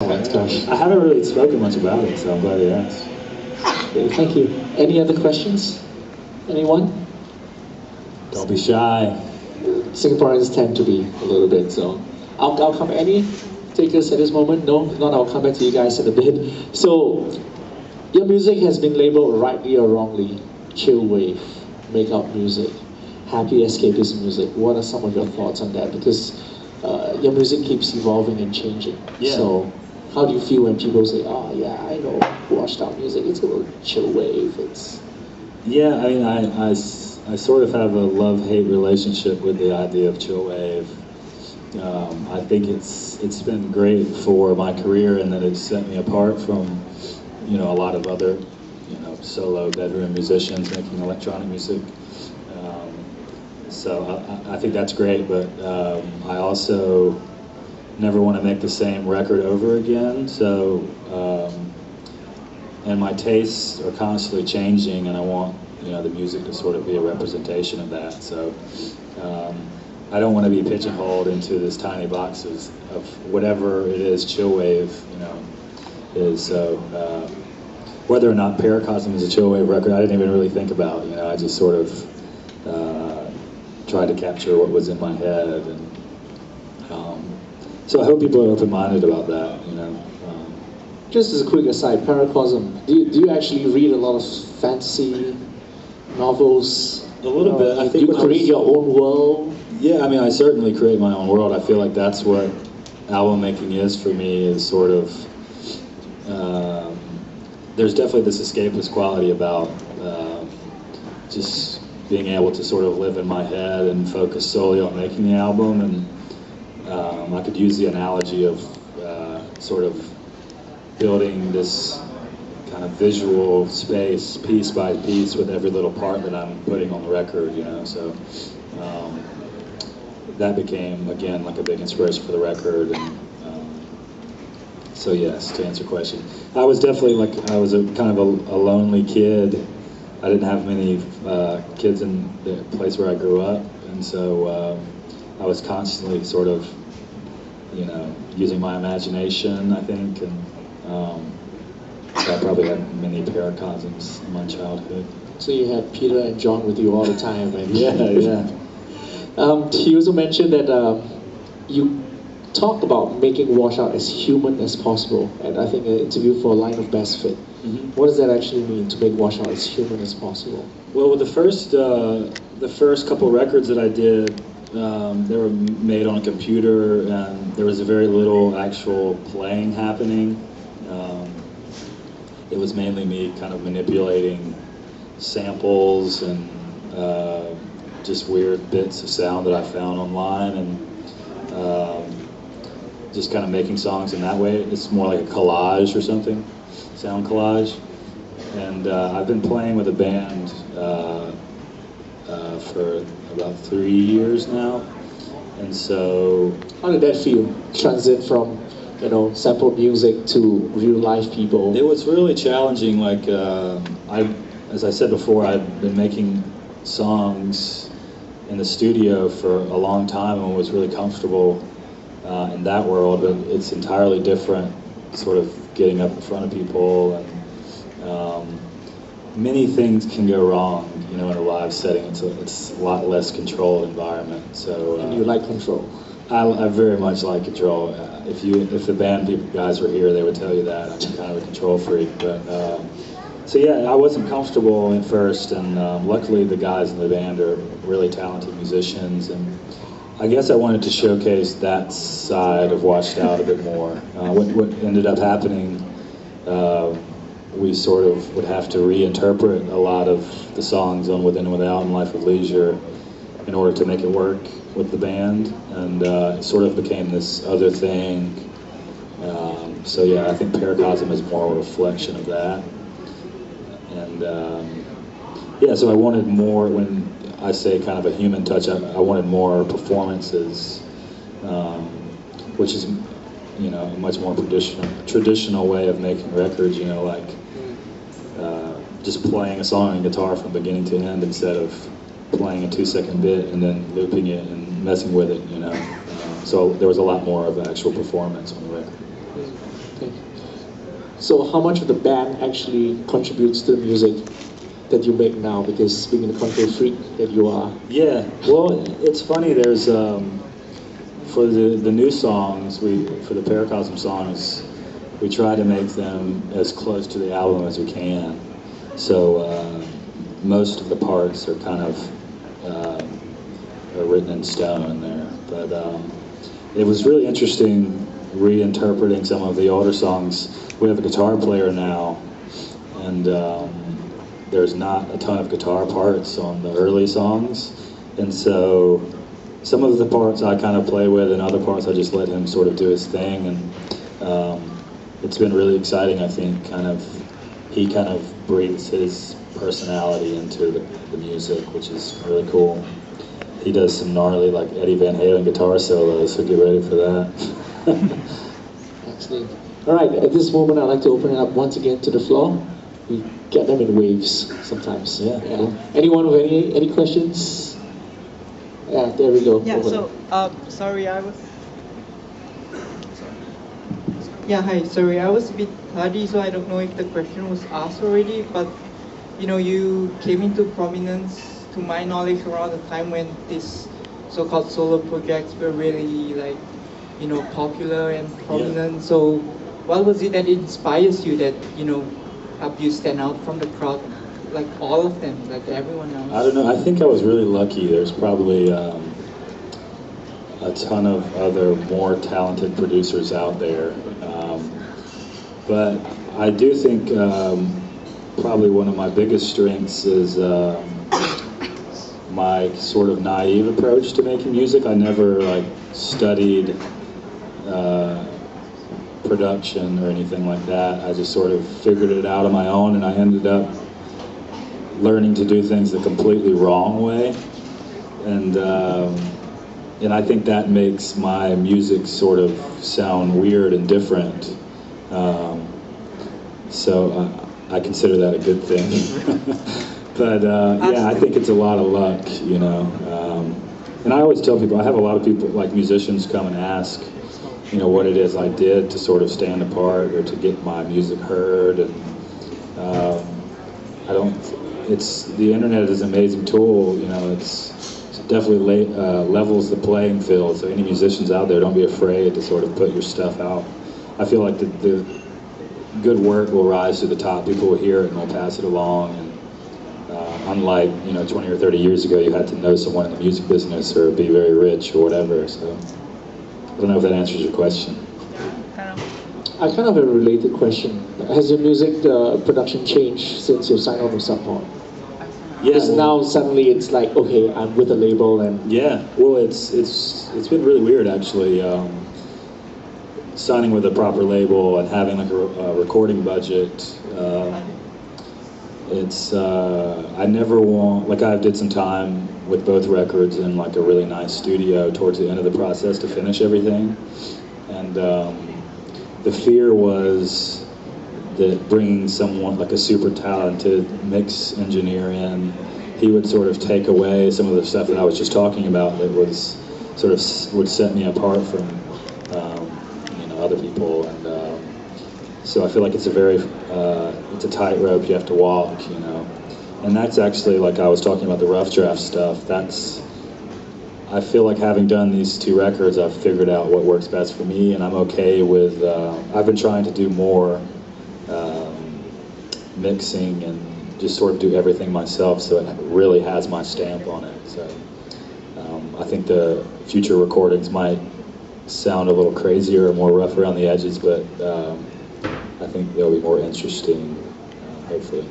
Oh my gosh. I haven't really spoken much about it, so I'm glad you asked. Okay, thank you. Any other questions? Anyone? Don't be shy. Singaporeans tend to be a little bit, so I'll come. Any takers at this moment? No? If not, I'll come back to you guys in a bit. So, your music has been labeled rightly or wrongly chill wave, make up music, happy escapist music. What are some of your thoughts on that? Because your music keeps evolving and changing. Yeah. So, how do you feel when people say, "Oh yeah, I know washed out music. It's a little chill wave. It's..." Yeah, I mean, I sort of have a love-hate relationship with the idea of chill wave. I think it's been great for my career in that it's set me apart from, a lot of other, solo bedroom musicians making electronic music. So I think that's great, but I also never want to make the same record over again. So, and my tastes are constantly changing, and I want the music to sort of be a representation of that. So I don't want to be pigeonholed into this tiny boxes of whatever it is chill wave, is. So whether or not Paracosm is a chill wave record, I didn't even really think about. I just sort of tried to capture what was in my head, and so I hope people are open-minded about that. Just as a quick aside, Paracosm. Do you actually read a lot of fantasy novels? A little bit. I think you create your own world. Yeah, I mean, I certainly create my own world. I feel like that's what album making is for me. Is sort of there's definitely this escapist quality about just being able to sort of live in my head and focus solely on making the album. And I could use the analogy of sort of building this kind of visual space piece by piece with every little part that I'm putting on the record, so that became, again, like a big inspiration for the record. And so yes, to answer your question, I was definitely I was a kind of a lonely kid. I didn't have many kids in the place where I grew up, and so I was constantly sort of using my imagination, I think, and so I probably had many paracosms in my childhood. So you had Peter and John with you all the time, and yeah. He also mentioned that you talked about making Washout as human as possible, and I think an interview for Line of Best Fit. Mm-hmm. What does that actually mean, to make Washout as human as possible? Well, with the first couple records that I did, they were made on a computer, and there was very little actual playing happening. It was mainly me kind of manipulating samples and just weird bits of sound that I found online, and just kind of making songs in that way. It's more like a collage or something, sound collage. And I've been playing with a band for about 3 years now, and so... How did that feel? Transit from, sampled music to real live people? It was really challenging. As I said before, I've been making songs in the studio for a long time and was really comfortable in that world, but it's entirely different, sort of getting up in front of people, and many things can go wrong, in a live setting. It's a lot less controlled environment. So and you like control? I very much like control. If the band guys were here, they would tell you that I'm kind of a control freak. But so yeah, I wasn't comfortable at first, and luckily the guys in the band are really talented musicians, and I guess I wanted to showcase that side of Washed Out a bit more. What ended up happening, we sort of would have to reinterpret a lot of the songs on Within and Without and Life with Leisure in order to make it work with the band, and it sort of became this other thing. So yeah, I think Paracosm is more a reflection of that. And yeah, so I wanted more. When I say kind of a human touch, I wanted more performances, which is a much more traditional way of making records, just playing a song on guitar from beginning to end instead of playing a 2-second bit and then looping it and messing with it, So there was a lot more of actual performance on the record. Okay. So how much of the band actually contributes to the music that you make now? Because being a control freak that you are. Yeah, well, it's funny. There's for the new songs, for the Paracosm songs, we try to make them as close to the album as we can. So most of the parts are kind of are written in stone there. But it was really interesting reinterpreting some of the older songs. We have a guitar player now, and there's not a ton of guitar parts on the early songs, and so some of the parts I kind of play with, and other parts I just let him sort of do his thing, and it's been really exciting. I think he kind of breathes his personality into the music, which is really cool. He does some gnarly, like Eddie Van Halen guitar solos, so get ready for that. Excellent. All right, at this moment I'd like to open it up once again to the floor. We get them in waves sometimes. Yeah. Anyone with any questions? Yeah, there we go. Yeah, Over. so, sorry, I was... Yeah, hi, sorry, I was a bit tardy, so I don't know if the question was asked already, but, you know, you came into prominence, to my knowledge, around the time when these so-called solo projects were really, like, you know, popular and prominent. Yeah. So, what was it that inspires you that, you know, helped you stand out from the crowd, like all of them, like everyone else? I don't know. I think I was really lucky. There's probably a ton of other more talented producers out there. But I do think probably one of my biggest strengths is my sort of naive approach to making music. I never like studied production or anything like that. I just sort of figured it out on my own, and I ended up learning to do things the completely wrong way, and I think that makes my music sort of sound weird and different. So I consider that a good thing. But yeah, I think it's a lot of luck, you know. And I always tell people, I have a lot of people, like musicians, come and ask, you know, what it is I did to sort of stand apart or to get my music heard, and the internet is an amazing tool, you know. It's definitely levels the playing field, so any musicians out there, don't be afraid to sort of put your stuff out. I feel like the good work will rise to the top. People will hear it and will pass it along, and unlike, you know, 20 or 30 years ago, you had to know someone in the music business or be very rich or whatever. So I don't know if that answers your question. I kind of have a related question. Has your music production changed since you signed on with Sub Pop? Yeah, Because now suddenly it's like, okay, I'm with a label, and yeah. Well, it's been really weird actually. Signing with a proper label and having like a recording budget. I never want, like I did some time with both records in like a really nice studio towards the end of the process to finish everything, and the fear was that bringing someone like a super talented mix engineer in, he would sort of take away some of the stuff that I was just talking about that was sort of would set me apart from you know, other people, and so I feel like it's a tightrope you have to walk, you know. And that's actually, like I was talking about the rough draft stuff, I feel like having done these two records, I've figured out what works best for me, and I'm okay with, I've been trying to do more mixing and just sort of do everything myself, so it really has my stamp on it. So I think the future recordings might sound a little crazier or more rough around the edges, but I think they'll be more interesting, hopefully.